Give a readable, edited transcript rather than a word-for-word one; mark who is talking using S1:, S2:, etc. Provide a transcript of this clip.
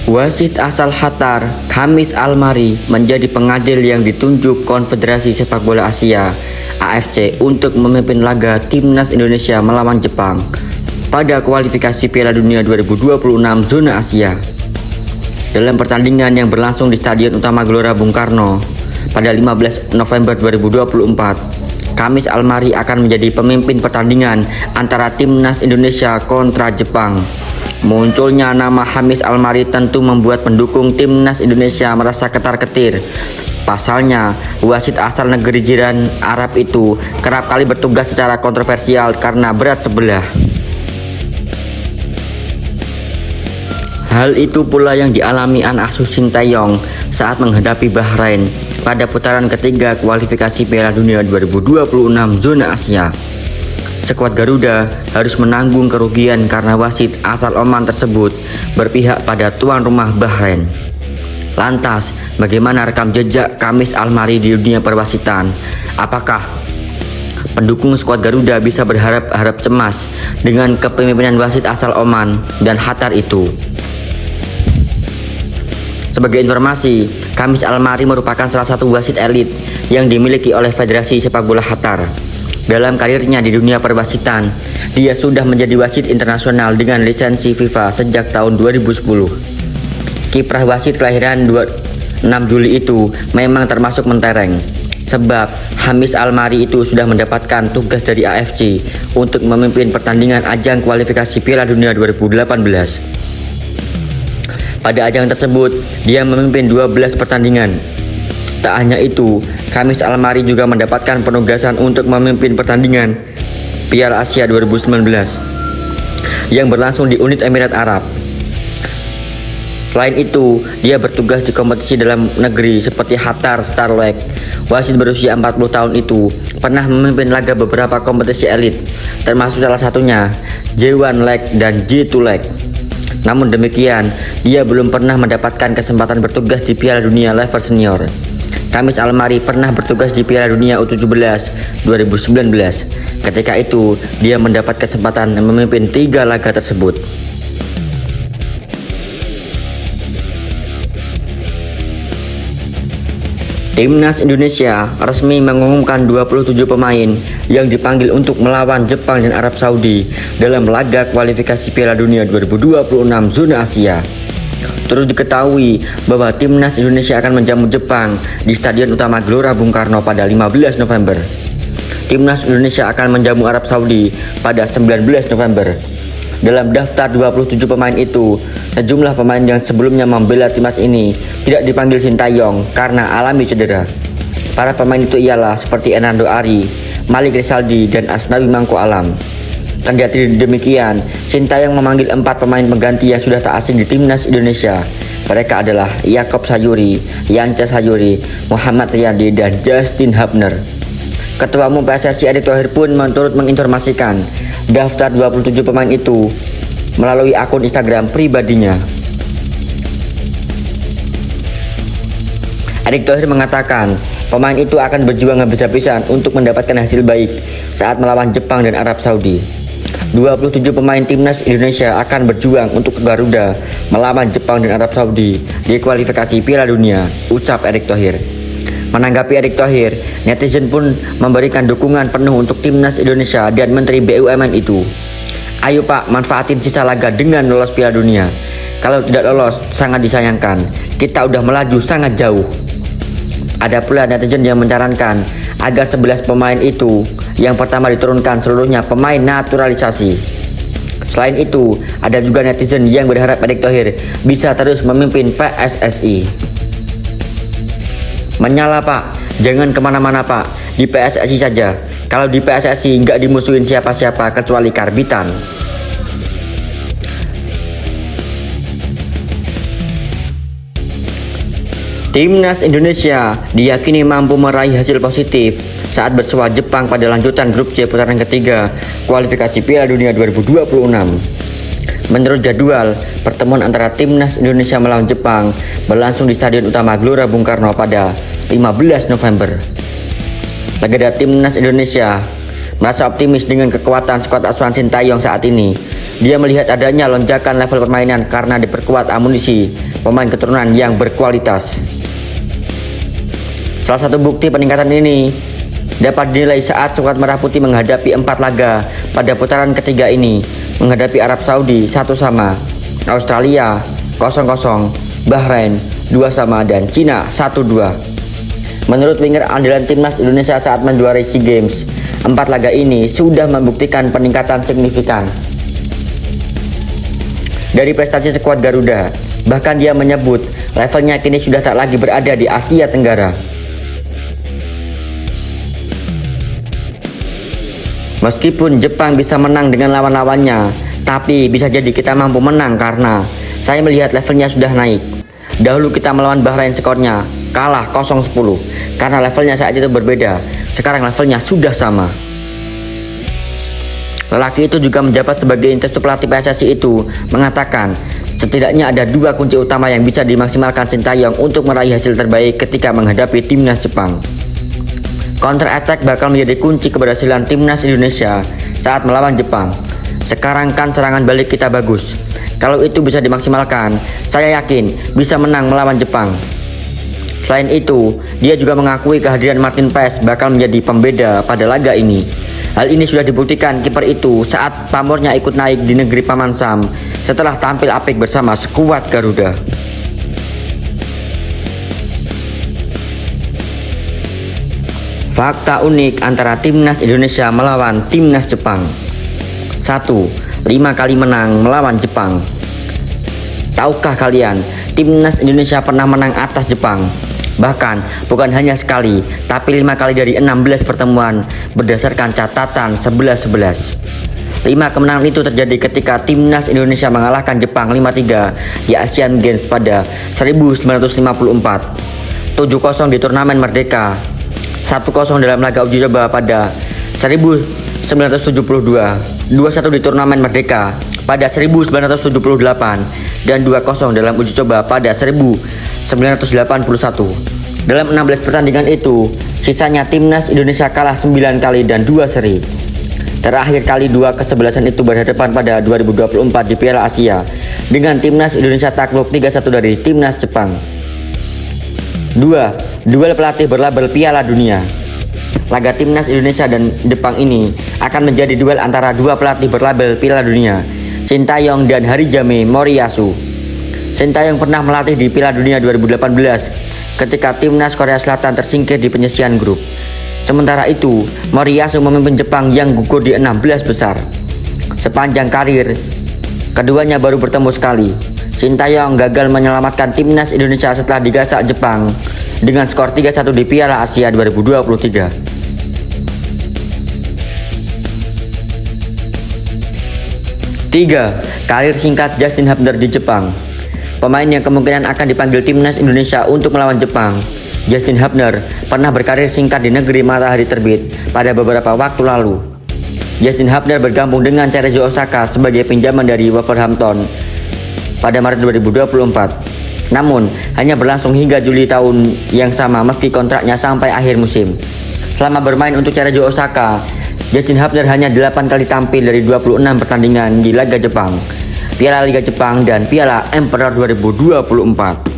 S1: Wasit asal Qatar, Khamis Al-Mari, menjadi pengadil yang ditunjuk Konfederasi Sepak Bola Asia (AFC) untuk memimpin laga Timnas Indonesia melawan Jepang pada kualifikasi Piala Dunia 2026 zona Asia. Dalam pertandingan yang berlangsung di Stadion Utama Gelora Bung Karno pada 15 November 2024, Khamis Al-Mari akan menjadi pemimpin pertandingan antara Timnas Indonesia kontra Jepang. Munculnya nama Khamis Al-Mari tentu membuat pendukung Timnas Indonesia merasa ketar-ketir. Pasalnya, wasit asal negeri jiran Arab itu kerap kali bertugas secara kontroversial karena berat sebelah. Hal itu pula yang dialami An Asuh Sintayong saat menghadapi Bahrain pada putaran ketiga kualifikasi Piala Dunia 2026 zona Asia. Skuad Garuda harus menanggung kerugian karena wasit asal Oman tersebut berpihak pada tuan rumah Bahrain. Lantas, bagaimana rekam jejak Khamis Al-Mari di dunia perwasitan? Apakah pendukung skuad Garuda bisa berharap cemas dengan kepemimpinan wasit asal Oman dan Qatar itu? Sebagai informasi, Khamis Al-Mari merupakan salah satu wasit elit yang dimiliki oleh Federasi Sepak Bola Qatar. Dalam karirnya di dunia perwasitan, dia sudah menjadi wasit internasional dengan lisensi FIFA sejak tahun 2010. Kiprah wasit kelahiran 6 Juli itu memang termasuk mentereng, sebab Khamis Al-Mari itu sudah mendapatkan tugas dari AFC untuk memimpin pertandingan ajang kualifikasi Piala Dunia 2018. Pada ajang tersebut, dia memimpin 12 pertandingan. Tak hanya itu, Khamis Al-Mari juga mendapatkan penugasan untuk memimpin pertandingan Piala Asia 2019 yang berlangsung di Uni Emirat Arab. Selain itu, dia bertugas di kompetisi dalam negeri seperti Qatar Star League. Wasit berusia 40 tahun itu pernah memimpin laga beberapa kompetisi elit, termasuk salah satunya J1 League dan J2 League. Namun demikian, dia belum pernah mendapatkan kesempatan bertugas di Piala Dunia level senior. Khamis Al-Mari pernah bertugas di Piala Dunia U17 2019. Ketika itu, dia mendapat kesempatan memimpin 3 laga tersebut. Timnas Indonesia resmi mengumumkan 27 pemain yang dipanggil untuk melawan Jepang dan Arab Saudi dalam laga kualifikasi Piala Dunia 2026 zona Asia. Turut diketahui bahwa Timnas Indonesia akan menjamu Jepang di Stadion Utama Gelora Bung Karno pada 15 November. Timnas Indonesia akan menjamu Arab Saudi pada 19 November. Dalam daftar 27 pemain itu, sejumlah pemain yang sebelumnya membela timnas ini tidak dipanggil Sintayong karena alami cedera. Para pemain itu ialah seperti Hernando Ari, Malik Rizaldi, dan Asnawi Mangko Alam. Kendati demikian, Sintayong memanggil 4 pemain pengganti yang sudah tak asing di Timnas Indonesia. Mereka adalah Yakob Sayuri, Yance Sayuri, Muhammad Riyadi, dan Justin Hubner. Ketua Umum PSSI Erick Thohir pun turut menginformasikan daftar 27 pemain itu melalui akun Instagram pribadinya. Erick Thohir mengatakan pemain itu akan berjuang habis-habisan untuk mendapatkan hasil baik saat melawan Jepang dan Arab Saudi. 27 pemain Timnas Indonesia akan berjuang untuk Garuda melawan Jepang dan Arab Saudi di kualifikasi Piala Dunia, ucap Erick Thohir. Menanggapi Erick Thohir, netizen pun memberikan dukungan penuh untuk Timnas Indonesia dan Menteri BUMN itu. Ayo Pak, manfaatin sisa laga dengan lolos Piala Dunia. Kalau tidak lolos, sangat disayangkan. Kita udah melaju sangat jauh. Ada pula netizen yang menyarankan agar 11 pemain itu yang pertama diturunkan seluruhnya pemain naturalisasi. Selain itu, ada juga netizen yang berharap Erick Thohir bisa terus memimpin PSSI. Menyala Pak, jangan kemana-mana Pak, di PSSI saja. Kalau di PSSI nggak dimusuhin siapa-siapa kecuali karbitan. Timnas Indonesia diyakini mampu meraih hasil positif saat bersua Jepang pada lanjutan grup C putaran ketiga kualifikasi Piala Dunia 2026. Menurut jadwal, pertemuan antara Timnas Indonesia melawan Jepang berlangsung di Stadion Utama Gelora Bung Karno pada 15 November. Legenda Timnas Indonesia merasa optimis dengan kekuatan skuad asuhan Sintayong saat ini. Dia melihat adanya lonjakan level permainan karena diperkuat amunisi pemain keturunan yang berkualitas. Salah satu bukti peningkatan ini dapat dinilai saat skuad Merah Putih menghadapi 4 laga pada putaran ketiga ini, menghadapi Arab Saudi 1-1, Australia 0-0, Bahrain 2-2, dan Cina 1-2. Menurut winger andalan timnas Indonesia saat menjuarai SEA Games, 4 laga ini sudah membuktikan peningkatan signifikan dari prestasi skuad Garuda. Bahkan dia menyebut levelnya kini sudah tak lagi berada di Asia Tenggara. Meskipun Jepang bisa menang dengan lawan-lawannya, tapi bisa jadi kita mampu menang karena saya melihat levelnya sudah naik. Dahulu kita melawan Bahrain skornya kalah 0-10 karena levelnya saat itu berbeda. Sekarang levelnya sudah sama. Lelaki itu juga menjabat sebagai instruktur pelatih PSSI itu mengatakan setidaknya ada 2 kunci utama yang bisa dimaksimalkan Sintayong untuk meraih hasil terbaik ketika menghadapi timnas Jepang. Counter attack bakal menjadi kunci keberhasilan timnas Indonesia saat melawan Jepang. Sekarang kan serangan balik kita bagus. Kalau itu bisa dimaksimalkan, saya yakin bisa menang melawan Jepang. Selain itu, dia juga mengakui kehadiran Martin Paes bakal menjadi pembeda pada laga ini. Hal ini sudah dibuktikan kiper itu saat pamornya ikut naik di negeri Paman Sam setelah tampil apik bersama skuad Garuda. Fakta unik antara timnas Indonesia melawan timnas Jepang. 1. 5 kali menang melawan Jepang. Tahukah kalian, timnas Indonesia pernah menang atas Jepang? Bahkan bukan hanya sekali, tapi 5 kali dari 16 pertemuan berdasarkan catatan 11-11. 5 kemenangan itu terjadi ketika timnas Indonesia mengalahkan Jepang 5-3 di Asian Games pada 1954, 7-0 di turnamen Merdeka, 1-0 dalam laga uji coba pada 1972, 2-1 di turnamen Merdeka pada 1978, dan 2-0 dalam uji coba pada 1981. Dalam 16 pertandingan itu, sisanya timnas Indonesia kalah 9 kali dan 2 seri. Terakhir kali 2 kesebelasan itu berhadapan pada 2024 di Piala Asia dengan timnas Indonesia takluk 3-1 dari timnas Jepang. 2. Duel pelatih berlabel Piala Dunia. Laga timnas Indonesia dan Jepang ini akan menjadi duel antara 2 pelatih berlabel Piala Dunia, Sintayong dan Harijame Moriyasu. Sintayong pernah melatih di Piala Dunia 2018 ketika timnas Korea Selatan tersingkir di penyisihan grup. Sementara itu, Moriyasu memimpin Jepang yang gugur di 16 besar. Sepanjang karir, keduanya baru bertemu sekali. Sintayong gagal menyelamatkan timnas Indonesia setelah digasak Jepang dengan skor 3-1 di Piala Asia 2023. 3. Karir singkat Justin Hubner di Jepang. Pemain yang kemungkinan akan dipanggil timnas Indonesia untuk melawan Jepang. Justin Hubner pernah berkarir singkat di negeri matahari terbit pada beberapa waktu lalu. Justin Hubner bergabung dengan Cerezo Osaka sebagai pinjaman dari Wolverhampton pada Maret 2024. Namun, hanya berlangsung hingga Juli tahun yang sama meski kontraknya sampai akhir musim. Selama bermain untuk Cerezo Osaka, Justin Hubner hanya 8 kali tampil dari 26 pertandingan di Liga Jepang, Piala Liga Jepang, dan Piala Emperor 2024.